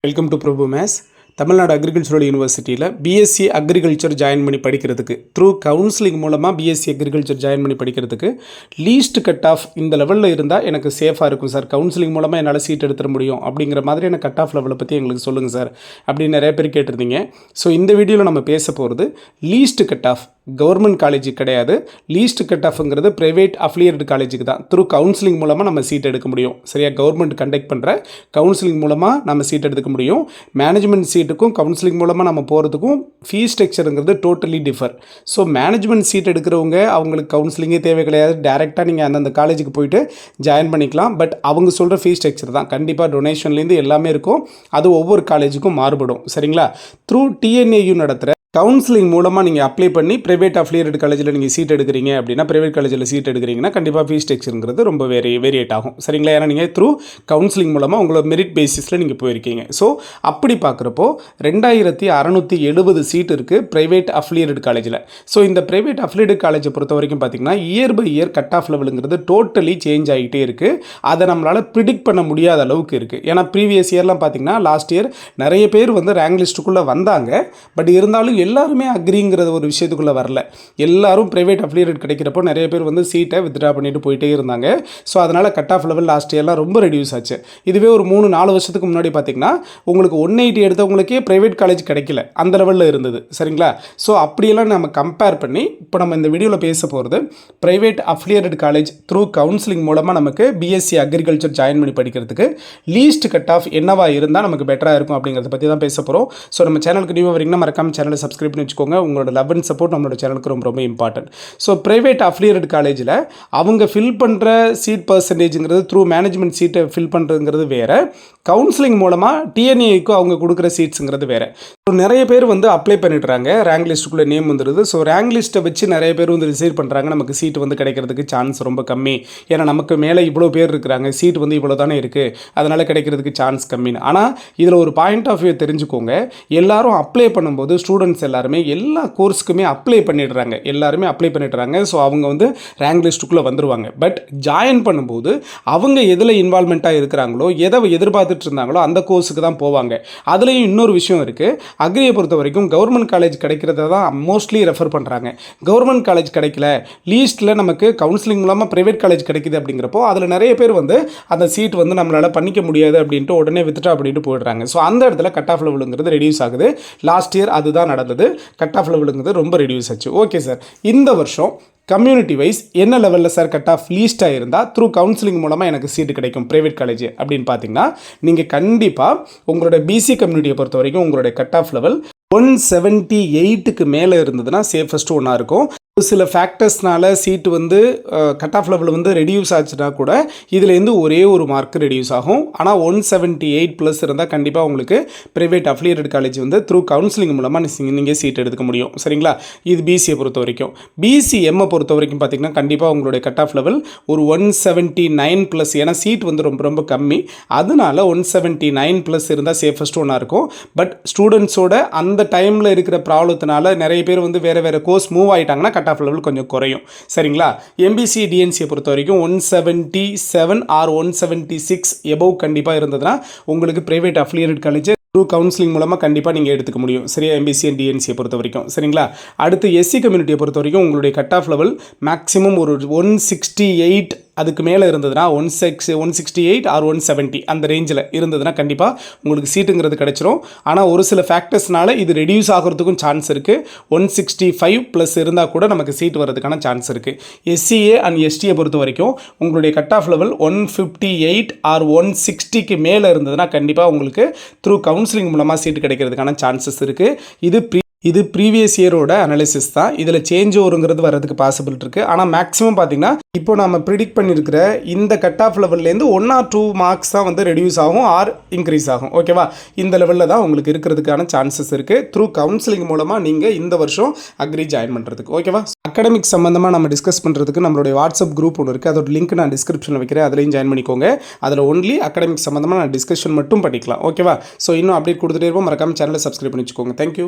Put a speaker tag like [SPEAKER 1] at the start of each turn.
[SPEAKER 1] Welcome to Prabhu மேஸ். Tamil Nadu agricultural யூனிவர்சிட்டியில் BSc agriculture join பண்ணி படிக்கிறதுக்கு த்ரூ கவுன்சிலிங் மூலமாக பிஎஸ்சி அக்ரிகல்ச்சர் ஜாயின் பண்ணி படிக்கிறதுக்கு லீஸ்ட் கட் ஆஃப் இந்த லெவலில் இருந்தால் எனக்கு சேஃபாக இருக்கும் சார், கவுன்சிலிங் மூலமாக என்னால் சீட் எடுத்துட முடியும் அப்படிங்கிற மாதிரியான கட் ஆஃப் லெவலை பற்றி எங்களுக்கு சொல்லுங்கள் சார் அப்படின்னு நிறைய பேர் கேட்டிருந்தீங்க. ஸோ இந்த வீடியோவில் நம்ம பேச போகிறது லீஸ்ட் கட் ஆஃப் கவர்மெண்ட் காலேஜுக்கு கிடையாது. லீஸ்ட் கட் ஆஃப்ங்கிறது ப்ரைவேட் அஃபிலியேட்டட் காலேஜுக்கு தான். த்ரூ கவுன்சிலிங் மூலமாக நம்ம சீட் எடுக்க முடியும். சரியா, கவர்மெண்ட் கண்டக்ட் பண்ணுற கவுன்சிலிங் மூலமாக நம்ம சீட் எடுக்க முடியும். மேனேஜ்மெண்ட் சீட்டுக்கும் கவுன்சிலிங் மூலமாக நம்ம போகிறதுக்கும் ஃபீஸ் ஸ்ட்ரக்சருங்கிறது totally differ. So management seat எடுக்கிறவங்க அவங்களுக்கு கவுன்சிலிங்கே தேவை கிடையாது, டேரெக்டாக நீங்கள் அந்தந்த காலேஜுக்கு போயிட்டு ஜாயின் பண்ணிக்கலாம். பட் அவங்க சொல்கிற ஃபீஸ் ஸ்ட்ரக்சர் தான். கண்டிப்பாக டொனேஷன்லேருந்து எல்லாமே இருக்கும். அது ஒவ்வொரு காலேஜுக்கும் மாறுபடும். சரிங்களா, த்ரூ டிஎன்ஏயு நடத்துகிற கவுன்சிலிங் மூலமாக நீங்கள் அப்ளை பண்ணி ப்ரைவேட் அஃபிலியேட்டட் காலேஜில் நீங்கள் சீட் எடுக்கிறீங்க அப்படின்னா, ப்ரைவேட் காலேஜில் சீட் எடுக்கிறீங்கன்னா கண்டிப்பாக ஃபீஸ் ஸ்ட்ரக்சருங்கிறது ரொம்ப வேரியேட் ஆகும். சரிங்களா, ஏன்னா நீங்கள் த்ரூ கவுன்சிலிங் மூலமாக உங்களோட மெரிட் பேசிஸில் நீங்கள் போயிருக்கீங்க. ஸோ அப்படி பார்க்குறப்போ 2670 சீட் இருக்குது ப்ரைவேட் அஃபிலியேட்டட் காலேஜில். ஸோ இந்த ப்ரைவேட் அஃபிலியேட்டட் காலேஜை பொறுத்த வரைக்கும் பார்த்திங்கன்னா year by year cut off லெவலுங்கிறது டோட்டலி சேஞ்ச் ஆகிட்டே இருக்குது. அதை நம்மளால் ப்ரிடிக்ட் பண்ண முடியாத அளவுக்கு இருக்குது. ஏன்னா ப்ரீவியஸ் இயர்லாம் பார்த்திங்கன்னா லாஸ்ட் இயர் நிறைய பேர் வந்து ரேங்க் லிஸ்ட்டுக்குள்ளே வந்தாங்க. பட் இருந்தாலும் எல்லாருமே அக்ரிங்கிற ஒரு விஷயத்துக்குள்ளே வரல. எல்லாரும் ப்ரைவேட் அஃபிலியேட் கிடைக்கிறப்போ நிறைய பேர் வந்து சீட்டை வித்ட்ரா பண்ணிட்டு போயிட்டே இருந்தாங்க. ஸோ அதனால் கட் ஆஃப் லெவல் லாஸ்ட் இயர்லாம் ரொம்ப ரெடியூஸ் ஆச்சு. இதுவே ஒரு 3-4 வருஷத்துக்கு முன்னாடி பார்த்திங்கன்னா உங்களுக்கு 180 எடுத்தவங்களுக்கே ப்ரைவேட் காலேஜ் கிடைக்கல, அந்த லெவலில் இருந்தது. சரிங்களா, ஸோ அப்படியெல்லாம் நம்ம கம்பேர் பண்ணி இப்போ நம்ம இந்த வீடியோவில் பேச போகிறது private affiliated college through counselling மூலமாக நமக்கு பிஎஸ்சி அக்ரிகல்ச்சர் ஜாயின் பண்ணி படிக்கிறதுக்கு லீஸ்ட் கட் ஆஃப் என்னவா இருந்தால் நமக்கு பெட்டராக இருக்கும் அப்படிங்கிறத பற்றி தான் பேச போகிறோம். ஸோ நம்ம சேனலுக்கு நியூவாக வரீங்கன்னா மறக்காம சேனலை சப்ஸ்கிரைப் பண்ணி வச்சுக்கோங்க. உங்களோட லவ் அண்ட் சப்போர்ட் நம்மளோட சேனலுக்கு ரொம்ப ரொம்ப இம்பார்ட்டன்ட். ஸோ ப்ரைவேட் அஃபிலியேட்டட் காலேஜில் அவங்க ஃபில் பண்ணுற சீட் பர்சன்டேஜுங்கிறது த்ரூ மேனேஜ்மெண்ட் சீட்டை ஃபில் பண்ணுறதுங்கிறது வேறு, கவுன்சிலிங் மூலமாக டிஎன்ஏக்கு அவங்க கொடுக்குற சீட்ஸுங்கிறது வேறு. ஸோ நிறைய பேர் வந்து அப்ளை பண்ணிடுறாங்க, ரேங்க் லிஸ்ட்டுக்குள்ளே நேம் வந்துடுது. ஸோ ரேங்க் லிஸ்ட்டை வச்சு நிறைய பேர் வந்து ரிசீவ் பண்ணுறாங்க. நமக்கு சீட் வந்து கிடைக்கிறதுக்கு சான்ஸ் ரொம்ப கம்மி, ஏன்னா நமக்கு மேலே இவ்வளோ பேர் இருக்கிறாங்க, சீட் வந்து இவ்வளோ தானே இருக்குது, அதனால் கிடைக்கிறதுக்கு சான்ஸ் கம்மின்னு. ஆனால் இதில் ஒரு பாயிண்ட் ஆஃப் வியூ தெரிஞ்சுக்கோங்க. எல்லாரும் அப்ளை பண்ணும்போது ஸ்டூடெண்ட்ஸ் எல்லாருமே எல்லா கோர்ஸுக்குமே அப்ளை பண்ணிடுறாங்க, எல்லாருமே அப்ளை பண்ணிடுறாங்க. ஸோ அவங்க வந்து ரேங்க் லிஸ்ட்டுக்குள்ளே வந்துடுவாங்க. பட் ஜாயின் பண்ணும்போது அவங்க எதில் இன்வால்மெண்ட்டாக இருக்கிறாங்களோ, எதை எதிர்பார்த்துட்டு இருந்தாங்களோ அந்த கோர்ஸுக்கு தான் போவாங்க. அதுலேயும் இன்னொரு விஷயம் இருக்குது. அக்ரியை பொறுத்த வரைக்கும் கவர்மெண்ட் காலேஜ் கிடைக்கிறத தான் மோஸ்ட்லி ரெஃபர் பண்ணுறாங்க. கவர்மெண்ட் காலேஜ் கிடைக்கல, லீஸ்ட்டில் நமக்கு கவுன்சிலிங் மூலமாக ப்ரைவேட் காலேஜ் கிடைக்குது அப்படிங்கிறப்போ அதில் நிறைய பேர் வந்து அந்த சீட் வந்து நம்மளால் பண்ணிக்க முடியாது அப்படின்ட்டு உடனே வித்ட்ரா அப்படின்ட்டு போயிடுறாங்க. ஸோ அந்த இடத்துல கட் ஆஃப் லெவலுங்கிறது ரெடியூஸ் ஆகுது. லாஸ்ட் இயர் அதுதான் நடந்தது. கட் ஆஃப் லெவலுங்கிறது ரொம்ப ரெடியூஸ் ஆச்சு. ஓகே சார், இந்த வருஷம் கம்யூனிட்டி வைஸ் என்ன லெவலில் சார் கட் ஆஃப் லீஸ்ட்டாக இருந்தால் த்ரூ கவுன்சிலிங் மூலமாக எனக்கு சீட்டு கிடைக்கும் ப்ரைவேட் காலேஜ் அப்படின்னு பார்த்தீங்கன்னா, நீங்கள் கண்டிப்பாக உங்களோட பிசி கம்யூனிட்டியை பொறுத்த வரைக்கும் உங்களுடைய கட் ஆஃப் லெவல் 178க்கு மேலே இருந்ததுன்னா சேஃபஸ்ட்டு ஒன்றா இருக்கும். சில ஃபேக்டர்ஸ்னால சீட்டு வந்து கட் ஆஃப் லெவல் வந்து ரெடியூஸ் ஆச்சுன்னா கூட இதுலேருந்து ஒரே ஒரு மார்க் ரெடியூஸ் ஆகும். ஆனால் 178 ப்ளஸ் இருந்தால் கண்டிப்பாக உங்களுக்கு ப்ரைவேட் அஃபிலியேட்டட் காலேஜ் வந்து த்ரூ கவுன்சிலிங் மூலமாக நீங்கள் சீட் எடுத்துக்க முடியும். சரிங்களா, இது பிசியை பொறுத்த வரைக்கும். பிசிஎம்மை பொறுத்த வரைக்கும் பார்த்திங்கன்னா கண்டிப்பாக உங்களுடைய கட் ஆஃப் லெவல் ஒரு 179 ப்ளஸ், ஏன்னா சீட் வந்து ரொம்ப ரொம்ப கம்மி, அதனால 179 ப்ளஸ் இருந்தால் சேஃபஸ்ட் ஒன்றா இருக்கும். பட் ஸ்டூடெண்ட்ஸோட அந்த டைமில் இருக்கிற ப்ராப்ளத்தினால நிறைய பேர் வந்து வேறு கோர்ஸ் மூவ் ஆகிட்டாங்கன்னா கட் ஆஃப் லெவல் கொஞ்சம் குறையும். சரிங்களா, எம்பிசி டிஎன்சியை பொறுத்த வரைக்கும் 177 ஆர் 176 எபோவ் கண்டிப்பாக இருந்ததுன்னா உங்களுக்கு private affiliated college through counselling மூலமாக கண்டிப்பாக நீங்கள் எடுத்துக்க முடியும். சரியா, எம்பிசி அண்ட் டிஎன்சியை பொறுத்த வரைக்கும். சரிங்களா, அடுத்து எஸ்சி கம்யூனிட்டியை பொறுத்த வரைக்கும் உங்களுடைய கட் ஆஃப் லெவல் மேக்ஸிமம் ஒரு 168 அதுக்கு மேலே இருந்ததுன்னா 168 ஆர் 170 அந்த ரேஞ்சில் இருந்ததுன்னா கண்டிப்பாக உங்களுக்கு சீட்டுங்கிறது கிடச்சிரும். ஆனால் ஒரு சில ஃபேக்டர்ஸ்னால இது ரெடியூஸ் ஆகிறதுக்கும் சான்ஸ் இருக்குது. 165 ப்ளஸ் இருந்தால் கூட நமக்கு சீட் வரதுக்கான சான்ஸ் இருக்குது. எஸ்சிஏ அண்ட் எஸ்டியை பொறுத்த வரைக்கும் உங்களுடைய கட் ஆஃப் லெவல் 158 ஆர் 160க்கு மேலே இருந்ததுன்னா கண்டிப்பாக உங்களுக்கு த்ரூ கவுன்சிலிங் மூலமாக சீட்டு கிடைக்கிறதுக்கான சான்சஸ் இருக்குது. இது ப்ரீவியஸ் இயரோட அனாலிசிஸ் தான். இதில் சேஞ்ச் ஓவருங்கிறது வர்றதுக்கு பாசிபிள் இருக்குது. ஆனால் மேக்ஸிமம் பார்த்திங்கன்னா இப்போ நம்ம ப்ரிடிக்ட் பண்ணியிருக்கிற இந்த கட் ஆஃப் லெவல்லேருந்து 1 or 2 மார்க்ஸ் தான் வந்து ரெடியூஸ் ஆகும் ஆர் இன்க்ரீஸ் ஆகும். ஓகேவா, இந்த லெவலில் தான் உங்களுக்கு இருக்கிறதுக்கான சான்சஸ் இருக்குது த்ரூ கவுன்சிலிங் மூலமாக நீங்கள் இந்த வருஷம் அக்ரி ஜாயின் பண்ணுறதுக்கு. ஓகேவா, அகாடமிக் சம்மந்தமாக நம்ம டிஸ்கஸ் பண்ணுறதுக்கு நம்மளுடைய வாட்ஸ்அப் குரூப் ஒன்று இருக்குது. அதோட லிங்க் நான் டிஸ்கிரிப்ஷனில் வைக்கிறேன், அதிலையும் ஜாயின் பண்ணிக்கோங்க. அதில் ஒன்லி அகாடமிக் சம்மந்தமாக நான் டிஸ்கஷன் மட்டும் பண்ணிக்கலாம். ஓகேவா, ஸோ இன்னும் அப்டேட் கொடுத்துட்டே இருப்போம். மறக்காமல் சேனலை சப்ஸ்கிரைப் பண்ணி வச்சுக்கோங்க. தேங்க்யூ.